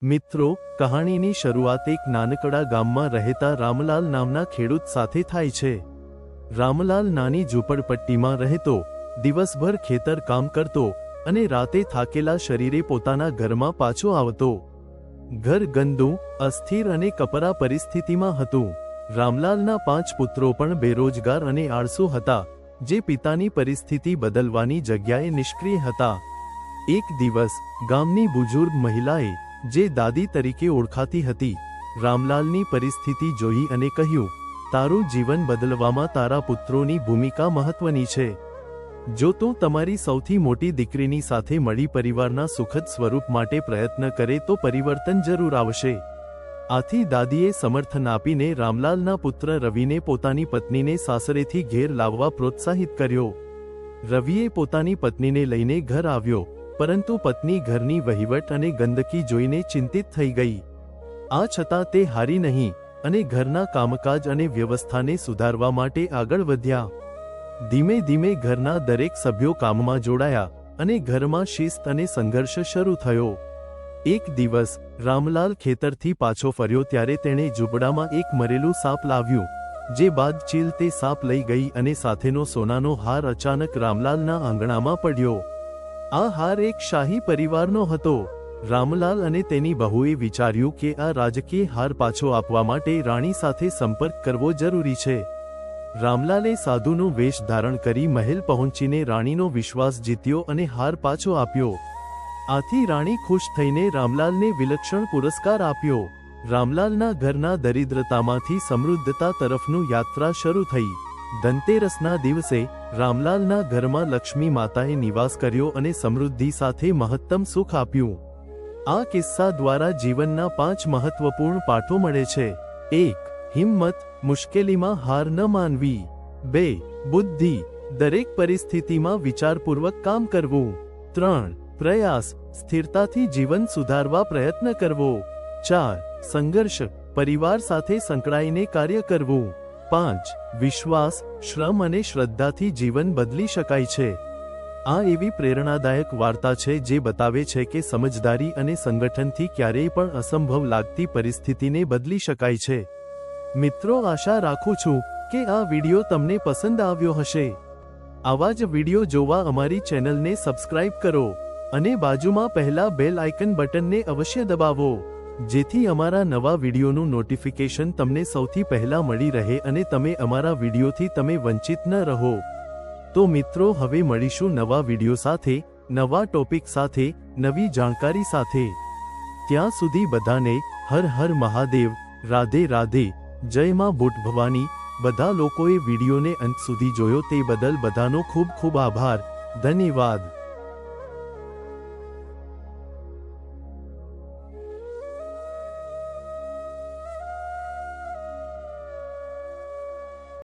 મિત્રો, કહાણીની શરૂઆત એક નાનકડા ગામમાં રહેતા રામલાલ નામના ખેડૂત સાથે થાય છે। રામલાલ નાની ઝૂંપડપટ્ટીમાં રહેતો, દિવસભર ખેતર કામ કરતો અને રાતે થાકેલા શરીરે પોતાના ઘરમાં પાછો આવતો। ઘર ગંદુ, અસ્થિર અને કપરા પરિસ્થિતિમાં હતું। રામલાલના 5 પુત્રો પણ બેરોજગાર અને આળસુ હતા, જે પિતાની પરિસ્થિતિ બદલવાની જગ્યાએ નિષ્ક્રિય હતા। એક દિવસ ગામની બુજુર્ગ મહિલાએ, જે દાદી તરીકે ઓળખાતી હતી, રામલાલની પરિસ્થિતિ જોઈ અને કહ્યું, તારું જીવન બદલવામાં તારા પુત્રોની ભૂમિકા મહત્વની છે। જો તું તમારી સૌથી મોટી દીકરીની સાથે મળી પરિવારના સુખદ સ્વરૂપ માટે પ્રયત્ન કરે તો પરિવર્તન જરૂર આવશે। આથી દાદીએ સમર્થન આપીને રામલાલના પુત્ર રવિને પોતાની પત્નીને સાસરેથી ઘેર લાવવા પ્રોત્સાહિત કર્યો। રવિએ પોતાની પત્નીને લઈને ઘર આવ્યો, પરંતુ પત્ની ઘરની વહીવટ અને ગંદકી જોઈને ચિંતિત થઈ ગઈ। આ છતાં તે હારી નહીં અને ઘરના કામકાજ અને વ્યવસ્થાને સુધારવા માટે આગળ વધ્યા। ધીમે ધીમે ઘરના દરેક સભ્યો કામમાં જોડાયા અને ઘરમાં શિસ્ત અને સંઘર્ષ શરૂ થયો। એક દિવસ રામલાલ ખેતરથી પાછો ફર્યો ત્યારે તેણે ઝૂંપડામાં એક મરેલું સાપ લાવ્યું, જે બાદ ચીલ તે સાપ લઈ ગઈ અને સાથેનો સોનાનો હાર અચાનક રામલાલના આંગણામાં પડ્યો। આ હાર એક શાહી પરિવારનો હતો। રામલાલ અને તેની બહુએ વિચાર્યું કે આ રાજકીય હાર પાછો આપવા માટે રાણી સાથે સંપર્ક કરવો જરૂરી છે। રામલાલે સાધુનો વેશ ધારણ કરી મહેલ પહોંચીને રાણીનો વિશ્વાસ જીત્યો અને હાર પાછો આપ્યો। આથી રાણી ખુશ થઈને રામલાલને વિલક્ષણ પુરસ્કાર આપ્યો। રામલાલના ઘરના દરિદ્રતામાંથી સમૃદ્ધતા તરફનું યાત્રા શરૂ થઈ। ધનતેરસના દિવસે રામલાલના ઘરમાં લક્ષ્મી માતાએ નિવાસ કર્યો અને સમૃદ્ધિ સાથે મહત્તમ સુખ આપ્યું। આ કિસ્સા દ્વારા જીવનના 5 મહત્વપૂર્ણ પાઠો મળે છે। 1. હિંમત, મુશ્કેલીમાં હાર ન માનવી। 2. બુદ્ધિ, દરેક પરિસ્થિતિમાં વિચારપૂર્વક કામ કરવું। 3. પ્રયાસ, સ્થિરતાથી જીવન સુધારવા પ્રયત્ન કરવો। 4. સંઘર્ષ, પરિવાર સાથે સંકળાઈને કાર્ય કરવું। 5. વિશ્વાસ, શ્રમ અને શ્રદ્ધાથી જીવન બદલી શકાય છે। આ એવી પ્રેરણાદાયક વાર્તા છે જે બતાવે છે કે સમજદારી અને સંગઠનથી ક્યારેય પણ અસંભવ લાગતી પરિસ્થિતિને બદલી શકાય છે। મિત્રો, આશા રાખું છું કે આ વિડિયો તમને પસંદ આવ્યો હશે। આવા જ વિડિયો જોવા અમારી ચેનલને સબસ્ક્રાઇબ કરો અને બાજુમાં પહેલા બેલ આઇકન બટનને અવશ્ય દબાવો, જેથી અમારા નવા વિડિયોનું નોટિફિકેશન તમને સૌથી પહેલા મળી રહે અને તમે અમારા વિડિયોથી તમે વંચિત ન રહો। તો મિત્રો, હવે મળીશું નવા વિડિયો સાથે, નવા ટોપિક સાથે, નવી જાણકારી સાથે। ત્યાં સુધી બધાને હર હર મહાદેવ, રાધે રાધે, જય માં બુટ ભવાની। બધા લોકોએ વિડિયોને અંત સુધી જોયો તે બદલ બધાનો ખૂબ ખૂબ આભાર। ધન્યવાદ।